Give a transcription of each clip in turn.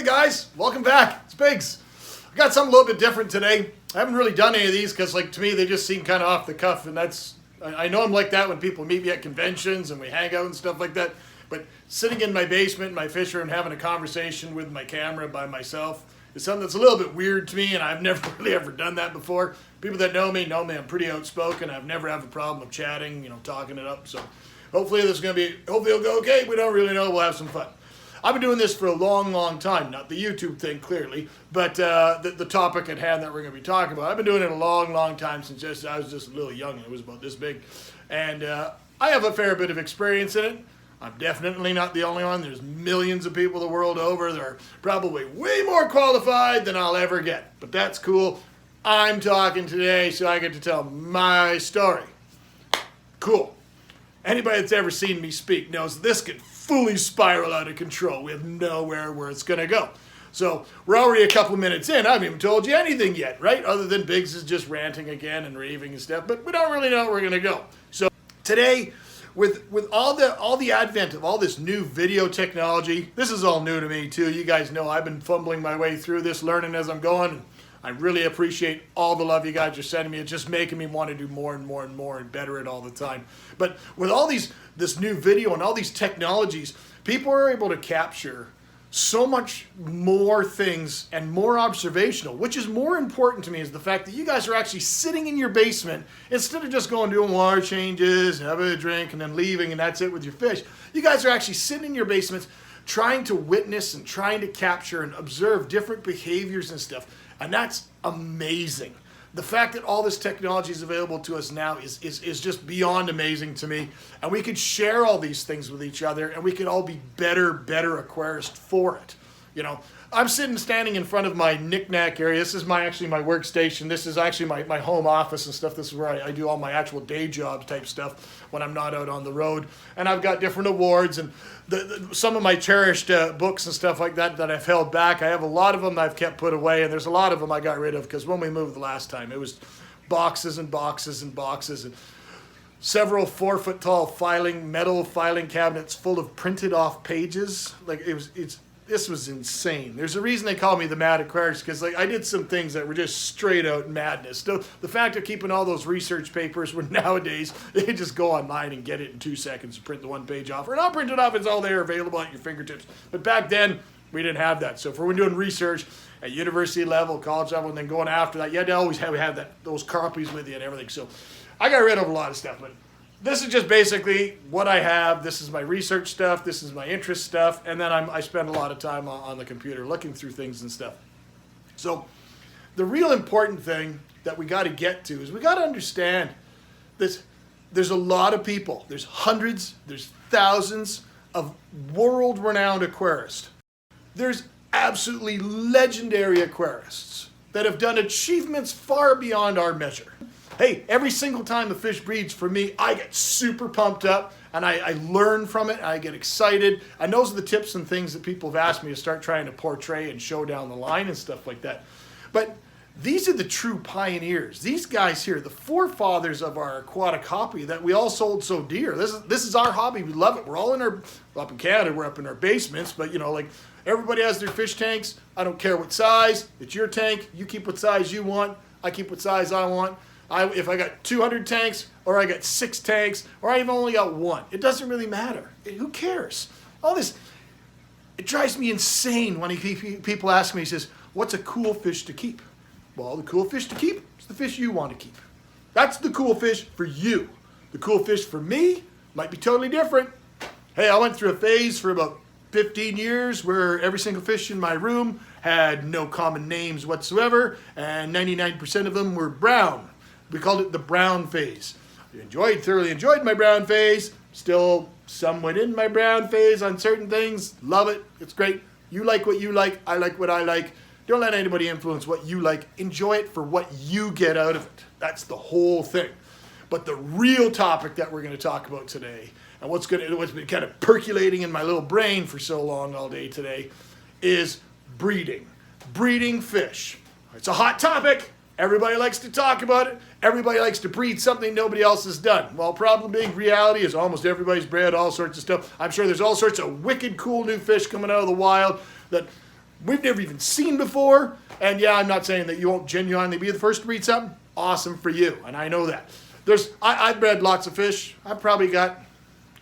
guys, welcome back. It's Biggs. I got something a little bit different today. I haven't really done any of these because, like, to me, they just seem kind of off the cuff, and I know I'm like that when people meet me at conventions and we hang out and stuff like that. But sitting in my basement, in my fish room, having a conversation with my camera by myself is something that's a little bit weird to me, and I've never really ever done that before. People that know me I'm pretty outspoken. I've never had a problem of chatting, talking it up. So hopefully hopefully it'll go okay. We don't really know. We'll have some fun. I've been doing this for a long, long time. Not the YouTube thing, clearly, but the topic at hand that we're going to be talking about. I've been doing it a long, long time since I was just a little young, and it was about this big. And I have a fair bit of experience in it. I'm definitely not the only one. There's millions of people the world over that are probably way more qualified than I'll ever get. But that's cool. I'm talking today, so I get to tell my story. Cool. Anybody that's ever seen me speak knows this could fully spiral out of control. We have nowhere where it's going to go. So we're already a couple minutes in. I haven't even told you anything yet, right? Other than Biggs is just ranting again and raving and stuff. But we don't really know where we're going to go. So today, with all the advent of all this new video technology, this is all new to me too. You guys know I've been fumbling my way through this, learning as I'm going. I really appreciate all the love you guys are sending me. It's just making me want to do more and more and more and better at all the time. But with all this new video and all these technologies, people are able to capture so much more things and more observational. Which is more important to me is the fact that you guys are actually sitting in your basement instead of just going doing water changes, having a drink, and then leaving, and that's it with your fish. You guys are actually sitting in your basements trying to witness and trying to capture and observe different behaviors and stuff. And that's amazing. The fact that all this technology is available to us now is just beyond amazing to me. And we could share all these things with each other, and we could all be better aquarists for it. I'm standing in front of my knick-knack area. This is actually my workstation. This is actually my home office and stuff. This is where I do all my actual day job type stuff when I'm not out on the road. And I've got different awards and some of my cherished books and stuff like that I've held back. I have a lot of them I've kept put away, and there's a lot of them I got rid of because when we moved the last time, it was boxes and boxes and boxes and several 4-foot tall metal filing cabinets full of printed off pages. This was insane. There's a reason they call me the Mad Aquarist, because I did some things that were just straight out madness. The fact of keeping all those research papers, where nowadays they can just go online and get it in 2 seconds and print the one page off. Or not print it off, it's all there available at your fingertips. But back then, we didn't have that. So if we're doing research at university level, college level, and then going after that, you had to always have those copies with you and everything. So I got rid of a lot of stuff, but this is just basically what I have. This is my research stuff. This is my interest stuff. And then I spend a lot of time on the computer looking through things and stuff. So the real important thing that we got to get to is we got to understand this. There's a lot of people. There's hundreds, there's thousands of world-renowned aquarists. There's absolutely legendary aquarists that have done achievements far beyond our measure. Hey, every single time a fish breeds for me, I get super pumped up and I learn from it. I get excited. And those are the tips and things that people have asked me to start trying to portray and show down the line and stuff like that. But these are the true pioneers. These guys here, the forefathers of our aquatic hobby that we all sold so dear. This is our hobby. We love it. We're all up in Canada, we're up in our basements, but everybody has their fish tanks. I don't care what size. It's your tank. You keep what size you want. I keep what size I want. If I got 200 tanks, or I got 6 tanks, or I even only got 1, it doesn't really matter. Who cares? All this, it drives me insane when people ask me, he says, what's a cool fish to keep? Well, the cool fish to keep is the fish you want to keep. That's the cool fish for you. The cool fish for me might be totally different. Hey, I went through a phase for about 15 years where every single fish in my room had no common names whatsoever, and 99% of them were brown. We called it the brown phase. I thoroughly enjoyed my brown phase. Still somewhat in my brown phase on certain things. Love it. It's great. You like what you like. I like what I like. Don't let anybody influence what you like. Enjoy it for what you get out of it. That's the whole thing. But the real topic that we're going to talk about today, and what's been kind of percolating in my little brain for so long all day today, is breeding. Breeding fish. It's a hot topic. Everybody likes to talk about it. Everybody likes to breed something nobody else has done. Well, problem being, reality is almost everybody's bred all sorts of stuff. I'm sure there's all sorts of wicked cool new fish coming out of the wild that we've never even seen before. And yeah, I'm not saying that you won't genuinely be the first to breed something. Awesome for you, and I know that. I've bred lots of fish. I've probably got,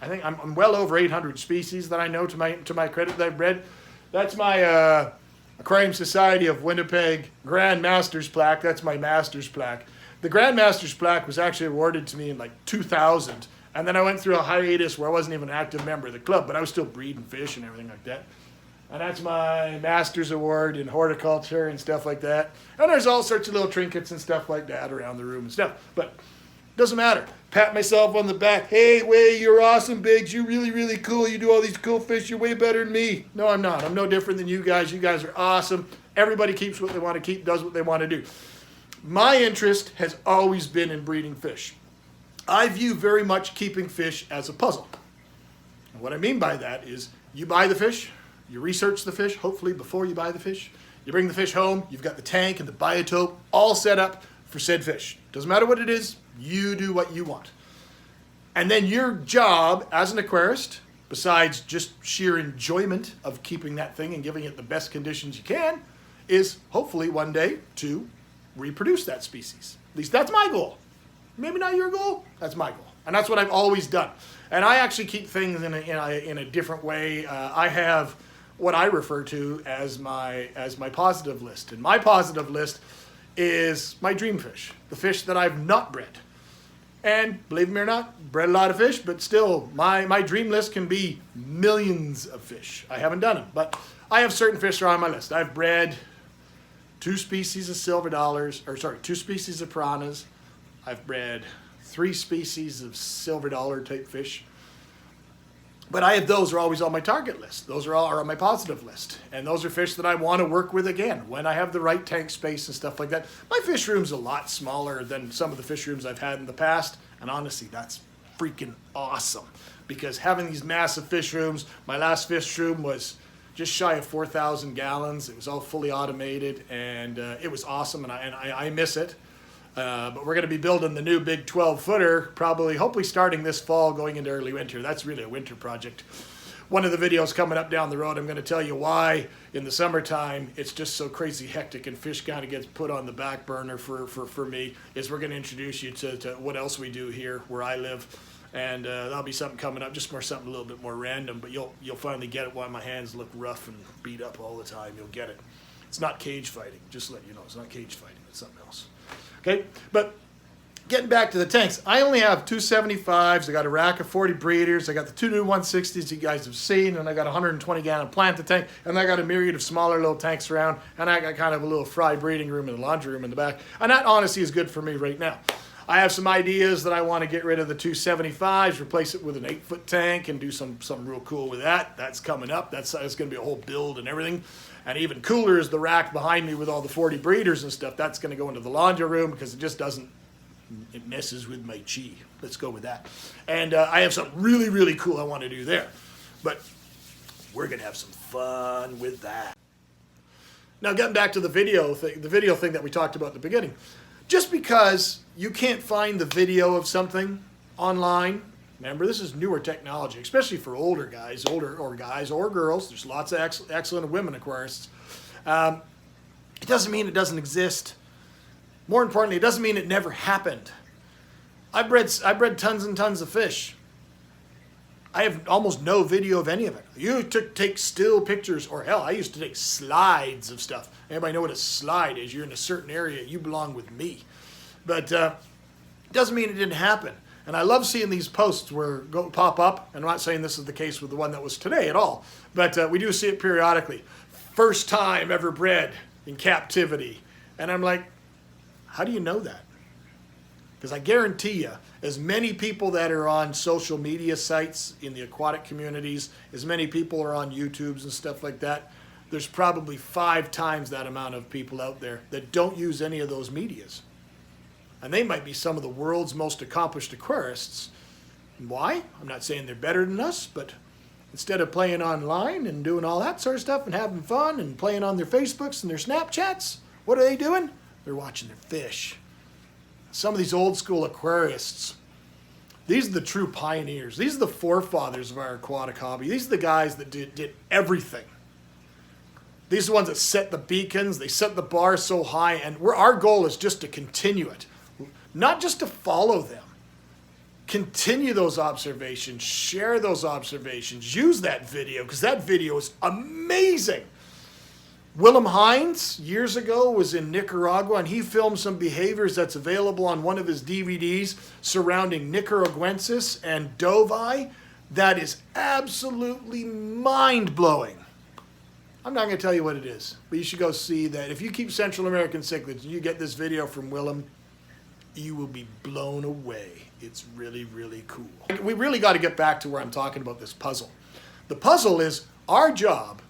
I think I'm well over 800 species that I know to my credit that I've bred. That's my Aquarium Society of Winnipeg Grand Masters plaque. That's my Masters plaque. The Grand Masters plaque was actually awarded to me in like 2000, and then I went through a hiatus where I wasn't even an active member of the club, but I was still breeding fish and everything like that. And that's my Masters Award in horticulture and stuff like that. And there's all sorts of little trinkets and stuff like that around the room and stuff. But doesn't matter. Pat myself on the back. Hey, Way, you're awesome, Biggs. You're really, really cool. You do all these cool fish. You're way better than me. No, I'm not. I'm no different than you guys. You guys are awesome. Everybody keeps what they want to keep, does what they want to do. My interest has always been in breeding fish. I view very much keeping fish as a puzzle. And what I mean by that is you buy the fish, you research the fish, hopefully before you buy the fish. You bring the fish home, you've got the tank and the biotope all set up for said fish. Doesn't matter what it is, you do what you want. And then your job as an aquarist, besides just sheer enjoyment of keeping that thing and giving it the best conditions you can, is hopefully one day to reproduce that species. At least that's my goal. Maybe not your goal, that's my goal. And that's what I've always done. And I actually keep things in a different way. I have what I refer to as my positive list. And my positive list is my dream fish, the fish that I've not bred. And believe me or not, bred a lot of fish, but still, my dream list can be millions of fish. I haven't done them, but I have certain fish that are on my list. I've bred 2 species of silver dollars, 2 species of piranhas. I've bred 3 species of silver dollar type fish. But those are always on my target list. Those are on my positive list. And those are fish that I want to work with again when I have the right tank space and stuff like that. My fish room's a lot smaller than some of the fish rooms I've had in the past. And honestly, that's freaking awesome. Because having these massive fish rooms, my last fish room was just shy of 4,000 gallons. It was all fully automated, and it was awesome, and I miss it. But we're going to be building the new big 12-footer, hopefully starting this fall, going into early winter. That's really a winter project. One of the videos coming up down the road, I'm going to tell you why in the summertime it's just so crazy hectic and fish kind of gets put on the back burner for me, is we're going to introduce you to what else we do here where I live. And that'll be something coming up, just something a little bit more random, but you'll finally get it. Why my hands look rough and beat up all the time, you'll get it. It's not cage fighting, just to let you know. It's not cage fighting, it's something else. Okay, but getting back to the tanks, I only have 2 75s. I got a rack of 40 breeders. I got the 2 new 160s you guys have seen, and I got a 120-gallon planted tank, and I got a myriad of smaller little tanks around, and I got kind of a little fry breeding room and a laundry room in the back, and that honestly is good for me right now. I have some ideas that I want to get rid of the 2 75s, replace it with an 8-foot tank, and do something real cool with that. That's coming up. That's going to be a whole build and everything. And even cooler is the rack behind me with all the 40 breeders and stuff. That's going to go into the laundry room because it messes with my chi. Let's go with that. And I have something really, really cool I want to do there. But we're going to have some fun with that. Now, getting back to the video thing that we talked about at the beginning. Just because you can't find the video of something online, remember, this is newer technology, especially for older guys or girls. There's lots of excellent women aquarists. It doesn't mean it doesn't exist. More importantly, it doesn't mean it never happened. I bred tons and tons of fish. I have almost no video of any of it. You take still pictures, or hell, I used to take slides of stuff. Anybody know what a slide is? You're in a certain area, you belong with me. But it doesn't mean it didn't happen. And I love seeing these posts pop up. And I'm not saying this is the case with the one that was today at all, but we do see it periodically. First time ever bred in captivity. And I'm like, how do you know that? Because I guarantee you, as many people that are on social media sites in the aquatic communities, as many people are on YouTubes and stuff like that, there's probably 5 times that amount of people out there that don't use any of those medias. And they might be some of the world's most accomplished aquarists. Why? I'm not saying they're better than us, but instead of playing online and doing all that sort of stuff and having fun and playing on their Facebooks and their Snapchats, what are they doing? They're watching their fish. Some of these old school aquarists, these are the true pioneers. These are the forefathers of our aquatic hobby. These are the guys that did everything. These are the ones that set the beacons. They set the bar so high, and our goal is just to continue it, not just to follow them. Continue those observations, share those observations, use that video, because that video is amazing. Willem Hines, years ago, was in Nicaragua, and he filmed some behaviors that's available on one of his DVDs surrounding Nicaraguensis and Dovai. That is absolutely mind-blowing. I'm not going to tell you what it is, but you should go see that. If you keep Central American cichlids and you get this video from Willem, you will be blown away. It's really, really cool. We really got to get back to where I'm talking about this puzzle. The puzzle is our job,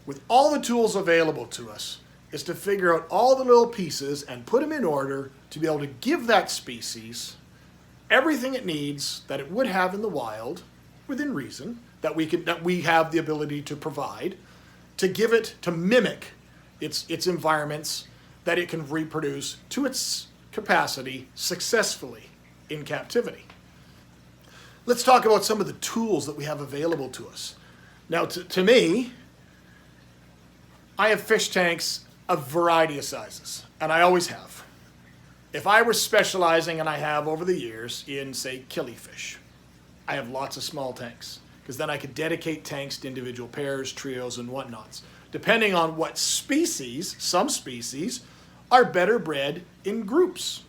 with all the tools available to us, is to figure out all the little pieces and put them in order to be able to give that species everything it needs that it would have in the wild, within reason, that we have the ability to provide, to give it, to mimic its environments, that it can reproduce to its capacity successfully in captivity. Let's talk about some of the tools that we have available to us. Now, to me, I have fish tanks of variety of sizes, and I always have. If I were specializing, and I have over the years, in, say, killifish, I have lots of small tanks, because then I could dedicate tanks to individual pairs, trios, and whatnots. Depending on what species, some species are better bred in groups.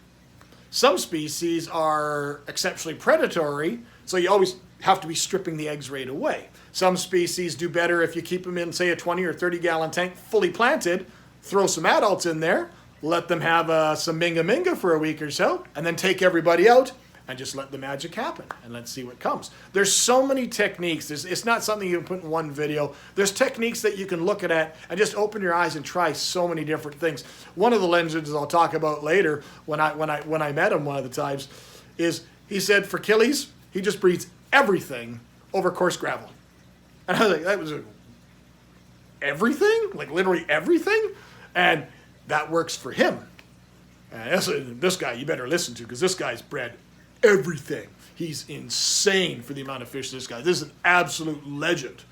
Some species are exceptionally predatory, so you always have to be stripping the eggs right away. Some species do better if you keep them in, say, a 20 or 30 gallon tank fully planted, throw some adults in there, let them have some minga for a week or so, and then take everybody out and just let the magic happen, and let's see what comes. There's so many techniques. It's not something you can put in one video. There's techniques that you can look at and just open your eyes and try so many different things. One of the legends I'll talk about later, when I met him one of the times, is he said for killies, he just breeds everything over coarse gravel. And I was like, that was everything? Like literally everything? And that works for him. And this guy you better listen to, because this guy's bred everything. He's insane for the amount of fish this guy. This is an absolute legend.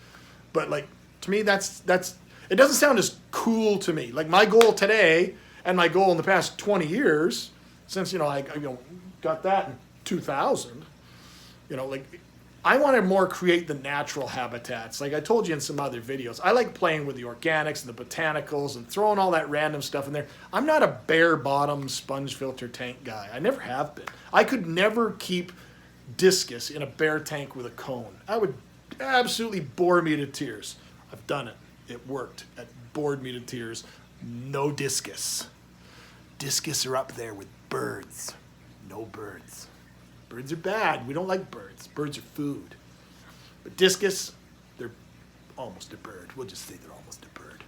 But like, to me, that's it doesn't sound as cool to me. Like my goal today and my goal in the past 20 years, since I got that in 2000, like I want to more create the natural habitats. Like I told you in some other videos, I like playing with the organics and the botanicals and throwing all that random stuff in there. I'm not a bare bottom sponge filter tank guy. I never have been. I could never keep discus in a bare tank with a cone. I would absolutely bore me to tears. I've done it. It worked. It bored me to tears. No discus. Discus are up there with birds. No birds. Birds are bad. We don't like birds. Birds are food. But discus, they're almost a bird. We'll just say they're almost a bird.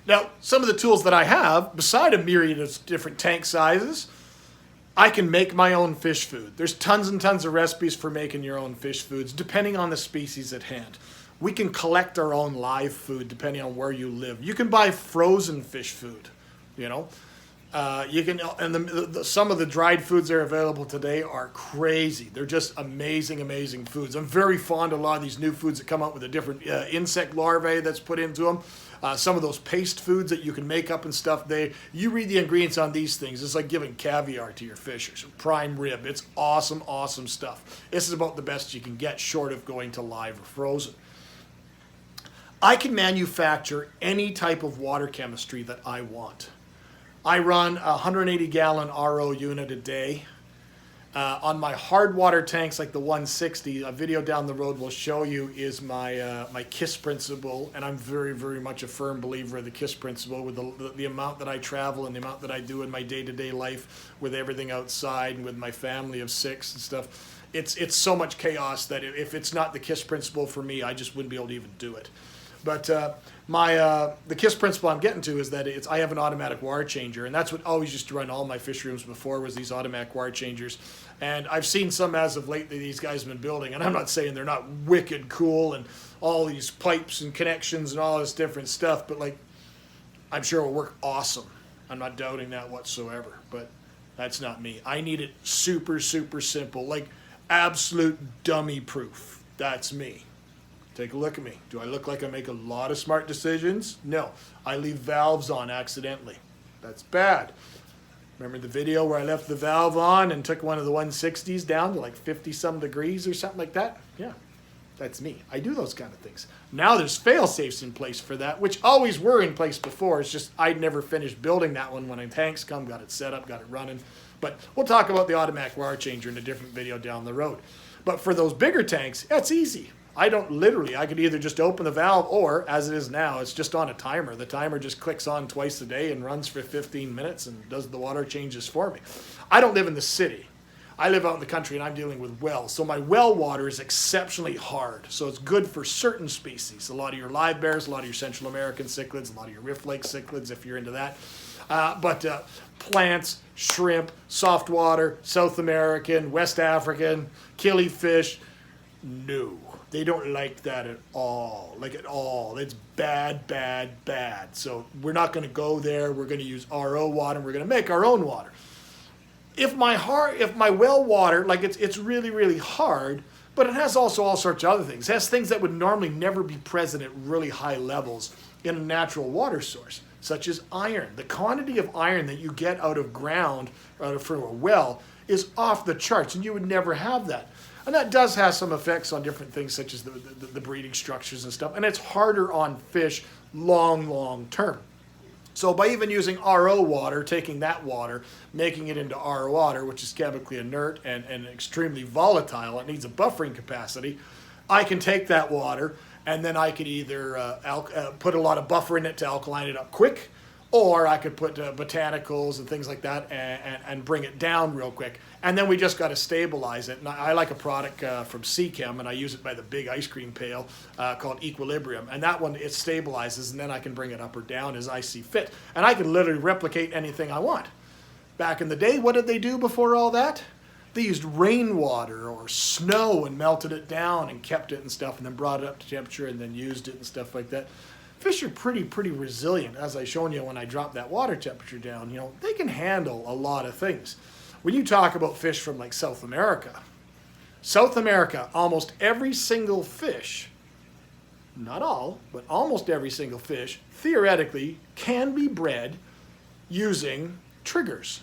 Now, some of the tools that I have, beside a myriad of different tank sizes, I can make my own fish food. There's tons and tons of recipes for making your own fish foods, depending on the species at hand. We can collect our own live food, depending on where you live. You can buy frozen fish food, you can, and some of the dried foods that are available today are crazy. They're just amazing, amazing foods. I'm very fond of a lot of these new foods that come out with a different insect larvae that's put into them. Some of those paste foods that you can make up and stuff. You read the ingredients on these things. It's like giving caviar to your fish or some prime rib. It's awesome, awesome stuff. This is about the best you can get, short of going to live or frozen. I can manufacture any type of water chemistry that I want. I run a 180 gallon RO unit a day. On my hard water tanks like the 160, a video down the road will show you is my KISS principle, and I'm very, very much a firm believer of the KISS principle with the amount that I travel and the amount that I do in my day-to-day life with everything outside and with my family of 6 and stuff. It's so much chaos that if it's not the KISS principle for me, I just wouldn't be able to even do it. But the KISS principle I'm getting to is that I have an automatic wire changer, and that's what always used to run all my fish rooms before, was these automatic wire changers. And I've seen some as of late that these guys have been building, and I'm not saying they're not wicked cool and all these pipes and connections and all this different stuff, but like, I'm sure it will work awesome. I'm not doubting that whatsoever, but that's not me. I need it super, super simple, like absolute dummy proof. That's me. Take a look at me. Do I look like I make a lot of smart decisions? No. I leave valves on accidentally. That's bad. Remember the video where I left the valve on and took one of the 160s down to like 50-some degrees or something like that? Yeah, that's me. I do those kind of things. Now there's fail-safes in place for that, which always were in place before. It's just I'd never finished building that one when the tanks come, got it set up, got it running. But we'll talk about the automatic water changer in a different video down the road. But for those bigger tanks, that's easy. I could either just open the valve or, as it is now, it's just on a timer. The timer just clicks on twice a day and runs for 15 minutes and does the water changes for me. I don't live in the city. I live out in the country and I'm dealing with wells. So my well water is exceptionally hard. So it's good for certain species. A lot of your live bears, a lot of your Central American cichlids, a lot of your Rift Lake cichlids if you're into that. But plants, shrimp, soft water, South American, West African, killifish, no. They don't like that at all, It's bad, bad, bad. So we're not going to go there. We're going to use RO water. We're going to make our own water. If my well water, it's really, really hard, but it has also all sorts of other things. It has things that would normally never be present at really high levels in a natural water source, such as iron. The quantity of iron that you get out of ground, from a well, is off the charts, and you would never have that. And that does have some effects on different things such as the breeding structures and stuff. And it's harder on fish long term. So by even using RO water, taking that water, making it into RO water, which is chemically inert and extremely volatile, it needs a buffering capacity, I can take that water and then I could either put a lot of buffer in it to alkaline it up quick, or I could put botanicals and things like that and bring it down real quick. And then we just got to stabilize it. And I like a product from Seachem, and I use it by the big ice cream pail called Equilibrium. And that one, it stabilizes, and then I can bring it up or down as I see fit. And I can literally replicate anything I want. Back in the day, what did they do before all that? They used rainwater or snow and melted it down and kept it and stuff, and then brought it up to temperature and then used it and stuff like that. Fish are pretty resilient, as I shown you when I dropped that water temperature down. They can handle a lot of things. When you talk about fish from like South America, almost every single fish, not all, but almost every single fish, theoretically can be bred using triggers.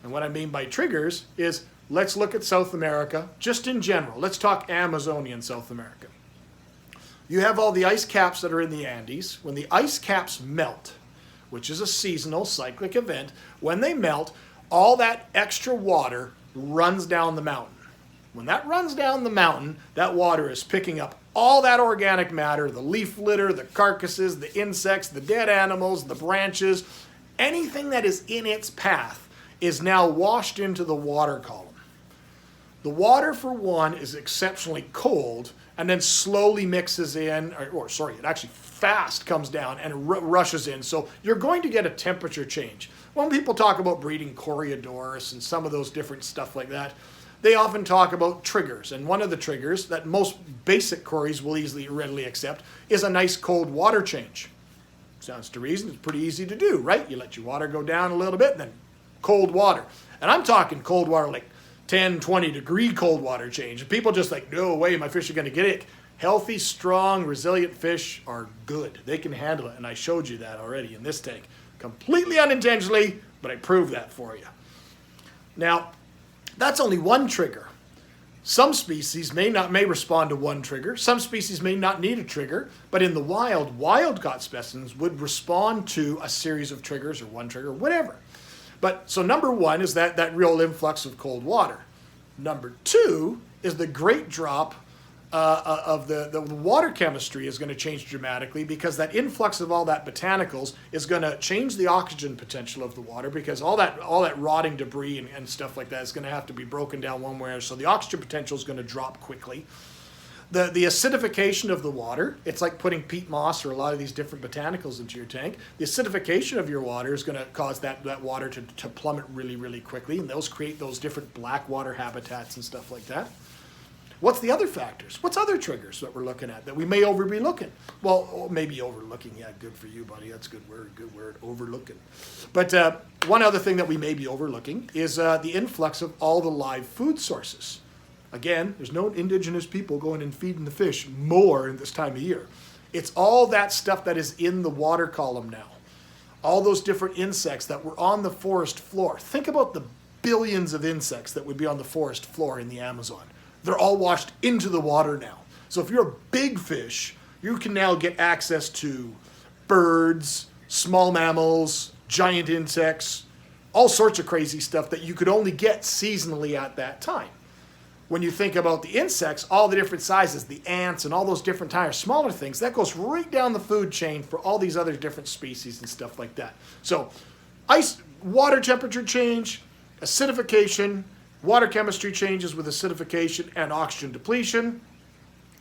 And what I mean by triggers is, let's look at South America just in general. Let's talk Amazonian South America. You have all the ice caps that are in the Andes. When the ice caps melt, which is a seasonal cyclic event, when they melt, all that extra water runs down the mountain. When that runs down the mountain, that water is picking up all that organic matter, the leaf litter, the carcasses, the insects, the dead animals, the branches, anything that is in its path is now washed into the water column. The water, for one, is exceptionally cold and then slowly mixes in, it actually fast comes down and rushes in. So you're going to get a temperature change. When people talk about breeding Coreodoros and some of those different stuff like that, they often talk about triggers. And one of the triggers that most basic cories will readily accept is a nice cold water change. Sounds to reason. It's pretty easy to do, right? You let your water go down a little bit and then cold water. And I'm talking cold water like 10, 20 degree cold water change. And people just like, no way, my fish are going to get it. Healthy, strong, resilient fish are good. They can handle it. And I showed you that already in this tank. Completely unintentionally, but I proved that for you. Now, that's only one trigger. Some species may respond to one trigger. Some species may not need a trigger, but in the wild caught specimens would respond to a series of triggers or one trigger, whatever. But so number one is that real influx of cold water. Number two is the great drop of the water chemistry is going to change dramatically, because that influx of all that botanicals is going to change the oxygen potential of the water, because all that rotting debris and stuff like that is going to have to be broken down one way, so the oxygen potential is going to drop quickly. The acidification of the water, it's like putting peat moss or a lot of these different botanicals into your tank. The acidification of your water is going to cause that water to plummet really quickly, and those create those different black water habitats and stuff like that. What's the other factors? What's other triggers that we're looking at that we may be looking? Well, maybe overlooking. Yeah, good for you, buddy. That's a good word, overlooking. But one other thing that we may be overlooking is the influx of all the live food sources. Again, there's no indigenous people going and feeding the fish more in this time of year. It's all that stuff that is in the water column now. All those different insects that were on the forest floor. Think about the billions of insects that would be on the forest floor in the Amazon. They're all washed into the water now. So if you're a big fish, you can now get access to birds, small mammals, giant insects, all sorts of crazy stuff that you could only get seasonally at that time. When you think about the insects, all the different sizes, the ants and all those different smaller things, that goes right down the food chain for all these other different species and stuff like that. So water temperature change, acidification, water chemistry changes with acidification and oxygen depletion.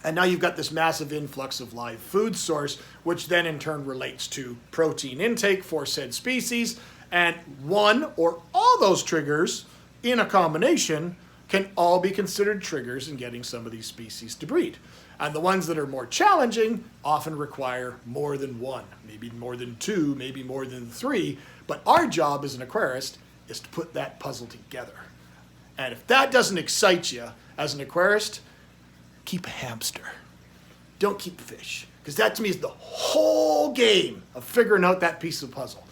And now you've got this massive influx of live food source, which then in turn relates to protein intake for said species. And one or all those triggers in a combination can all be considered triggers in getting some of these species to breed. And the ones that are more challenging often require more than one, maybe more than two, maybe more than three. But our job as an aquarist is to put that puzzle together. And if that doesn't excite you as an aquarist, keep a hamster. Don't keep fish. Because that to me is the whole game of figuring out that piece of puzzle.